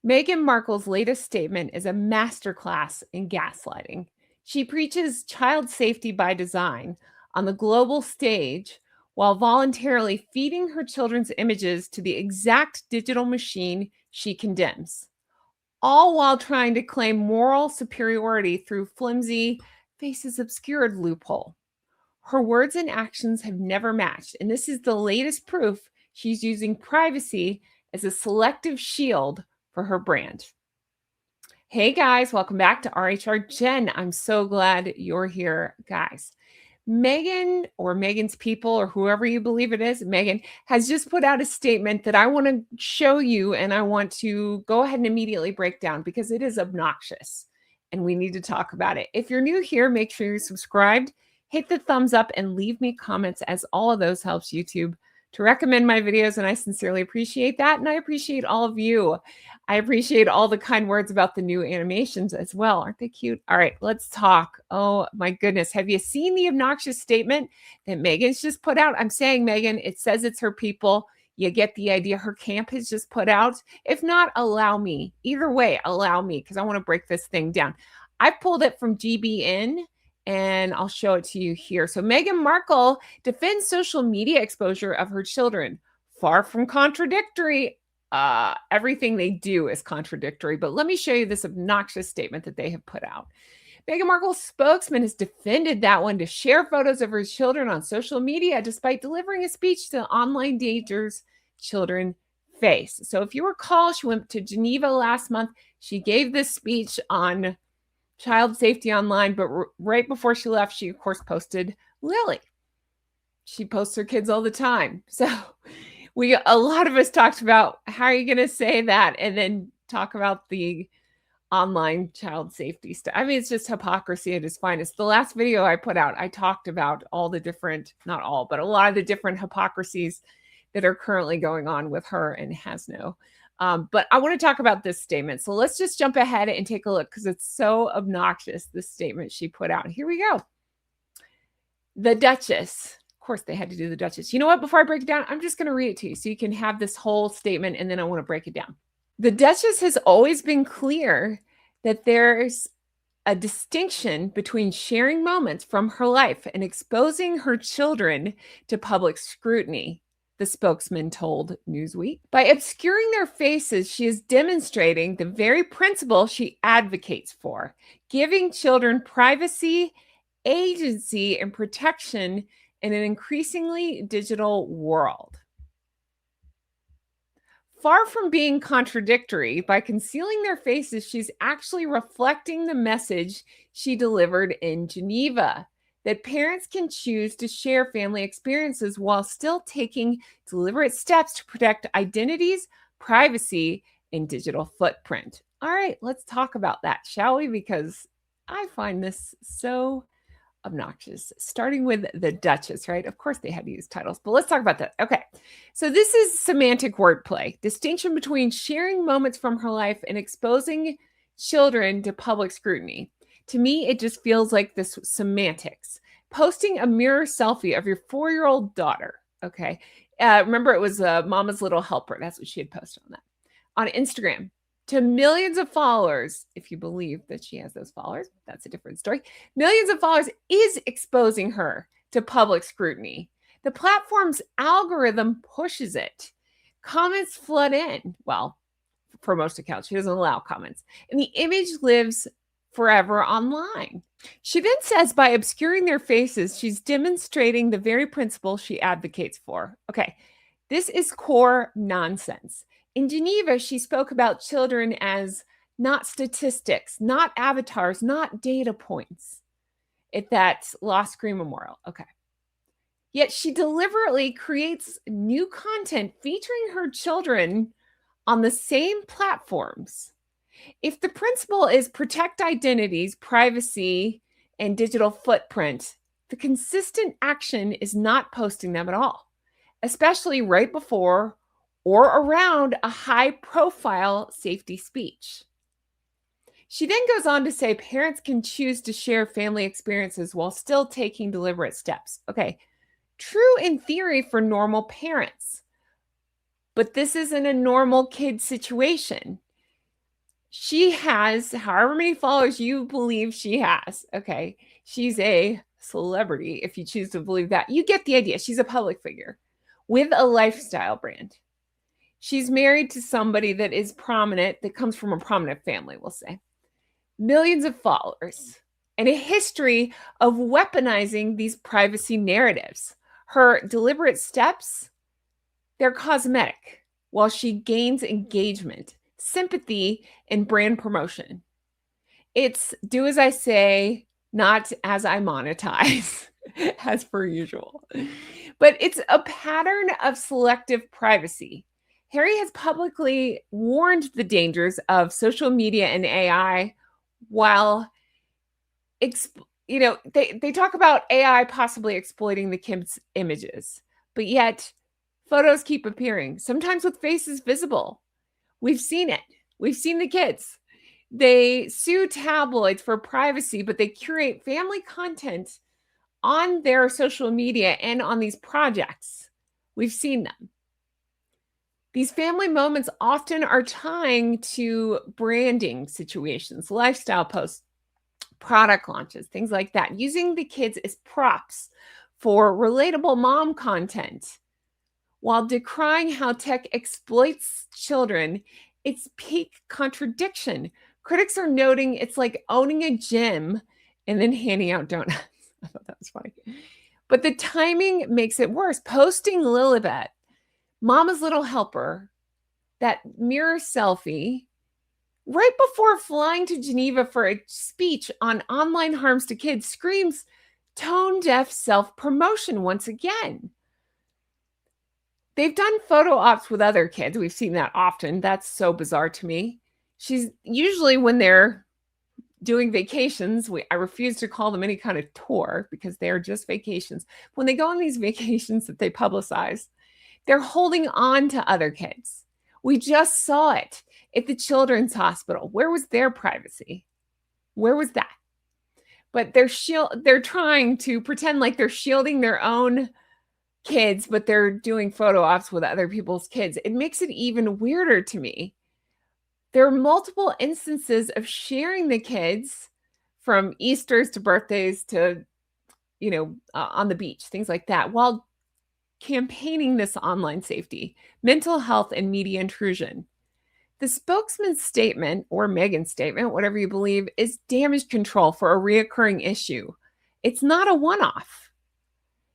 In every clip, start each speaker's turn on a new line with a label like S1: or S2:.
S1: Meghan Markle's latest statement is a masterclass in gaslighting. She preaches child safety by design on the global stage while voluntarily feeding her children's images to the exact digital machine she condemns, all while trying to claim moral superiority through flimsy, faces obscured loophole. Her words and actions have never matched, and this is the latest proof she's using privacy as a selective shield for her brand. Hey guys, welcome back to RHR Jen. I'm so glad you're here, guys. Meghan or Meghan's people or whoever you believe it is, Meghan has just put out a statement that I want to show you and I want to go ahead and immediately break down because it is obnoxious and we need to talk about it. If you're new here, make sure you're subscribed, hit the thumbs up and leave me comments as all of those helps YouTube to recommend my videos and I sincerely appreciate that. And I appreciate all of you. I appreciate all the kind words about the new animations as well. Aren't they cute? All right, let's talk. Oh my goodness. Have you seen the obnoxious statement that Meghan's just put out? I'm saying, Meghan, it says it's her people. You get the idea. Her camp has just put out. If not, allow me. Either way, allow me because I want to break this thing down. I pulled it from GBN and I'll show it to you here. So Meghan Markle defends social media exposure of her children. Far from contradictory. Everything they do is contradictory, but let me show you this obnoxious statement that they have put out. Meghan Markle's spokesman has defended that one to share photos of her children on social media despite delivering a speech to online dangers children face. So if you recall, she went to Geneva last month. She gave this speech on child safety online, but right before she left, she of course posted Lily. She posts her kids all the time. So a lot of us talked about how are you going to say that and then talk about the online child safety stuff. I mean, it's just hypocrisy at its finest. The last video I put out, I talked about all the different, not all, but a lot of the different hypocrisies that are currently going on with her and Hasno. But I want to talk about this statement. So let's just jump ahead and take a look because it's so obnoxious, this statement she put out. Here we go. The Duchess. Of course, they had to do the Duchess. You know what? Before I break it down, I'm just going to read it to you so you can have this whole statement and then I want to break it down. The Duchess has always been clear that there's a distinction between sharing moments from her life and exposing her children to public scrutiny, the spokesman told Newsweek. By obscuring their faces, she is demonstrating the very principle she advocates for, giving children privacy, agency, and protection in an increasingly digital world. Far from being contradictory, by concealing their faces, she's actually reflecting the message she delivered in Geneva, that parents can choose to share family experiences while still taking deliberate steps to protect identities, privacy, and digital footprint. All right, let's talk about that, shall we? Because I find this so obnoxious, starting with the Duchess, right? Of course they had to use titles, but let's talk about that. Okay, so this is semantic wordplay. Distinction between sharing moments from her life and exposing children to public scrutiny. To me, it just feels like this semantics. Posting a mirror selfie of your 4-year-old daughter, okay? Remember, it was Mama's Little Helper. That's what she had posted on that. On Instagram, to millions of followers, if you believe that she has those followers, that's a different story. Millions of followers is exposing her to public scrutiny. The platform's algorithm pushes it. Comments flood in. Well, for most accounts, she doesn't allow comments. And the image lives forever online. She then says by obscuring their faces, she's demonstrating the very principle she advocates for. Okay, this is core nonsense. In Geneva, she spoke about children as not statistics, not avatars, not data points at that Lost Green Memorial. Okay. Yet she deliberately creates new content featuring her children on the same platforms. If the principle is protect identities, privacy, and digital footprint, the consistent action is not posting them at all, especially right before or around a high-profile safety speech. She then goes on to say parents can choose to share family experiences while still taking deliberate steps. Okay, true in theory for normal parents, but this isn't a normal kid situation. She has however many followers you believe she has. Okay. She's a celebrity, if you choose to believe that. You get the idea. She's a public figure with a lifestyle brand. She's married to somebody that is prominent, that comes from a prominent family, we'll say. Millions of followers, and a history of weaponizing these privacy narratives. Her deliberate steps, they're cosmetic, while she gains engagement, sympathy, and brand promotion. It's do as I say, not as I monetize, as per usual. But it's a pattern of selective privacy. Harry has publicly warned the dangers of social media and AI while they talk about AI possibly exploiting the kids' images, but yet photos keep appearing, sometimes with faces visible. We've seen it. We've seen the kids. They sue tabloids for privacy, but they curate family content on their social media and on these projects. We've seen them. These family moments often are tying to branding situations, lifestyle posts, product launches, things like that, using the kids as props for relatable mom content while decrying how tech exploits children. It's peak contradiction. Critics are noting it's like owning a gym and then handing out donuts. I thought that was funny. But the timing makes it worse. Posting Lilibet, Mama's Little Helper, that mirror selfie, right before flying to Geneva for a speech on online harms to kids, screams tone-deaf self-promotion once again. They've done photo ops with other kids. We've seen that often. That's so bizarre to me. She's usually, when they're doing vacations, I refuse to call them any kind of tour because they are just vacations. When they go on these vacations that they publicize, they're holding on to other kids. We just saw it at the children's hospital. Where was their privacy? Where was that? But they're trying to pretend like they're shielding their own kids, but they're doing photo ops with other people's kids. It makes it even weirder to me. There are multiple instances of sharing the kids, from Easters to birthdays to, on the beach, things like that, while campaigning this online safety, mental health, and media intrusion. The spokesman's statement, or Meghan's statement, whatever you believe, is damage control for a reoccurring issue. It's not a one-off.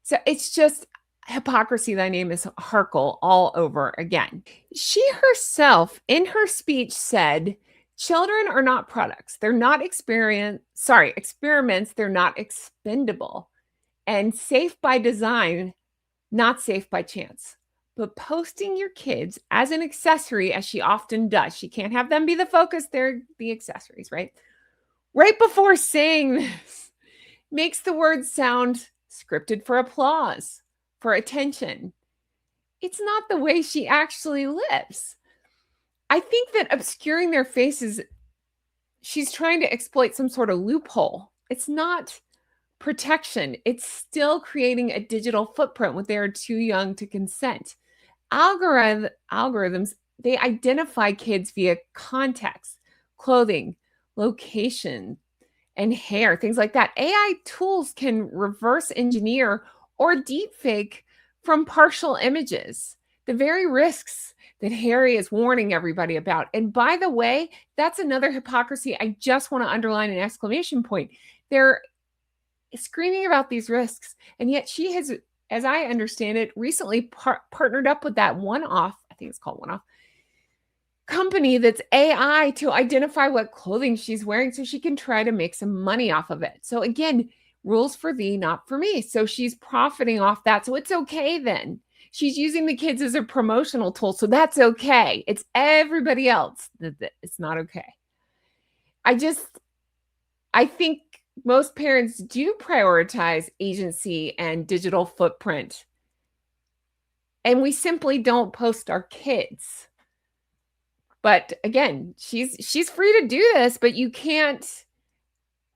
S1: So it's just hypocrisy. Thy name is Markle all over again. She herself, in her speech, said, children are not products. They're not experiments. They're not expendable. And safe by design, not safe by chance. But posting your kids as an accessory, as she often does, she can't have them be the focus, they're the accessories, right? Right before saying this, makes the words sound scripted for applause, for attention. It's not the way she actually lives. I think that obscuring their faces, she's trying to exploit some sort of loophole. It's not protection. It's still creating a digital footprint when they are too young to consent. Algorithms, they identify kids via context, clothing, location, and hair, things like that. AI tools can reverse engineer or deepfake from partial images, the very risks that Harry is warning everybody about. And by the way, that's another hypocrisy. I just want to underline an exclamation point. They're screaming about these risks, and yet she has, as I understand it, recently partnered up with that one-off, I think it's called one-off, company that's AI to identify what clothing she's wearing so she can try to make some money off of it. So again, rules for thee, not for me. So she's profiting off that. So it's okay then. She's using the kids as a promotional tool. So that's okay. It's everybody else that it's not okay. I think most parents do prioritize agency and digital footprint. And we simply don't post our kids. But again, she's free to do this, but you can't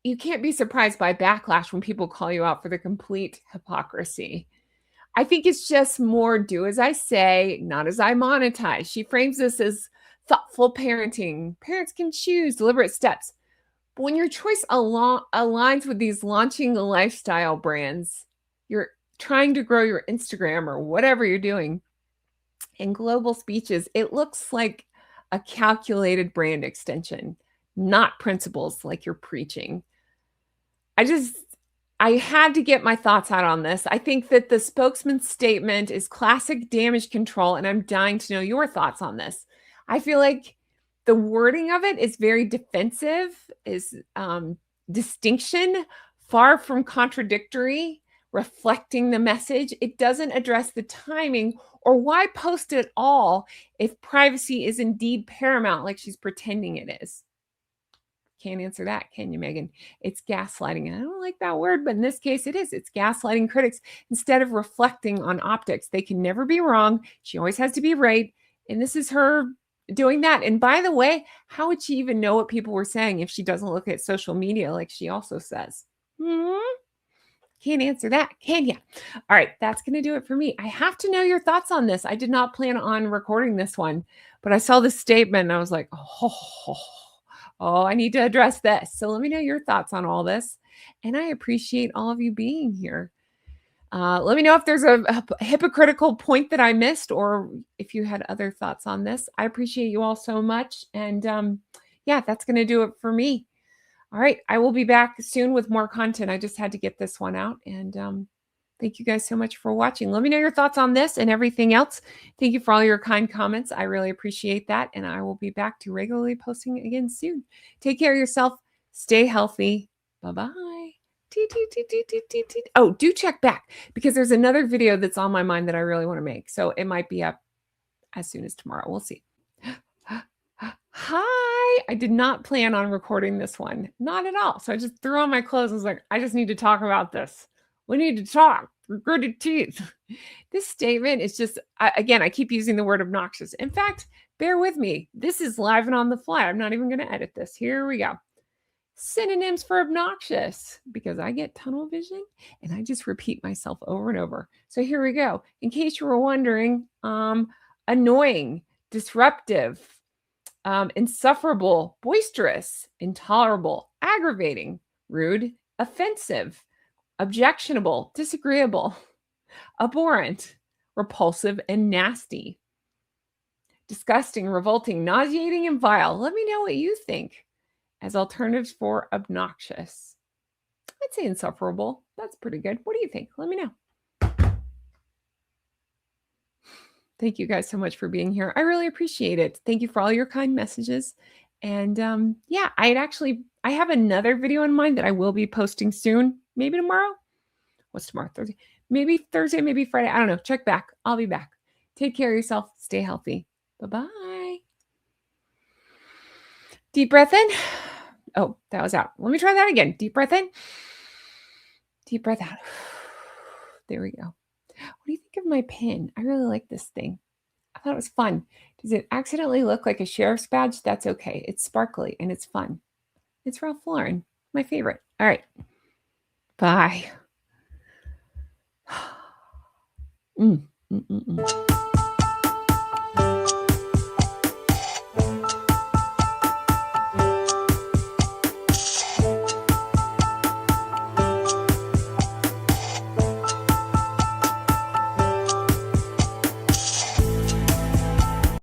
S1: be surprised by backlash when people call you out for the complete hypocrisy. I think it's just more do as I say, not as I monetize. She frames this as thoughtful parenting. Parents can choose deliberate steps. But when your choice aligns with these launching lifestyle brands, you're trying to grow your Instagram or whatever you're doing in global speeches, it looks like a calculated brand extension, not principles like you're preaching. I had to get my thoughts out on this. I think that the spokesman's statement is classic damage control, and I'm dying to know your thoughts on this. I feel like the wording of it is very defensive, is distinction, far from contradictory, reflecting the message. It doesn't address the timing or why post at all if privacy is indeed paramount, like she's pretending it is. Can't answer that, can you, Meghan? It's gaslighting. And I don't like that word, but in this case, it is. It's gaslighting critics instead of reflecting on optics. They can never be wrong. She always has to be right. And this is her doing that. And by the way, how would she even know what people were saying if she doesn't look at social media like she also says? Can't answer that, can you? All right, that's going to do it for me. I have to know your thoughts on this. I did not plan on recording this one, but I saw this statement and I was like, oh, I need to address this. So let me know your thoughts on all this. And I appreciate all of you being here. Let me know if there's a hypocritical point that I missed or if you had other thoughts on this. I appreciate you all so much. And yeah, that's going to do it for me. All right, I will be back soon with more content. I just had to get this one out. And thank you guys so much for watching. Let me know your thoughts on this and everything else. Thank you for all your kind comments. I really appreciate that. And I will be back to regularly posting again soon. Take care of yourself. Stay healthy. Bye-bye. Oh, do check back because there's another video that's on my mind that I really want to make. So it might be up as soon as tomorrow. We'll see. Hi. I did not plan on recording this one. Not at all. So I just threw on my clothes and was like, I just need to talk about this. We need to talk. Gritted teeth. This statement is just, again, I keep using the word obnoxious. In fact, bear with me. This is live and on the fly. I'm not even going to edit this. Here we go. Synonyms for obnoxious, because I get tunnel vision and I just repeat myself over and over. So here we go. In case you were wondering, annoying, disruptive, insufferable, boisterous, intolerable, aggravating, rude, offensive, objectionable, disagreeable, abhorrent, repulsive, and nasty, disgusting, revolting, nauseating, and vile. Let me know what you think as alternatives for obnoxious. I'd say insufferable. That's pretty good. What do you think? Let me know. Thank you guys so much for being here. I really appreciate it. Thank you for all your kind messages. And yeah, I have another video in mind that I will be posting soon. Maybe tomorrow. What's tomorrow? Thursday? Maybe Thursday, maybe Friday. I don't know. Check back. I'll be back. Take care of yourself. Stay healthy. Bye-bye. Deep breath in. Oh, that was out. Let me try that again. Deep breath in. Deep breath out. There we go. What do you think of my pin? I really like this thing. I thought it was fun. Does it accidentally look like a sheriff's badge? That's okay. It's sparkly and it's fun. It's Ralph Lauren, my favorite. All right. Bye.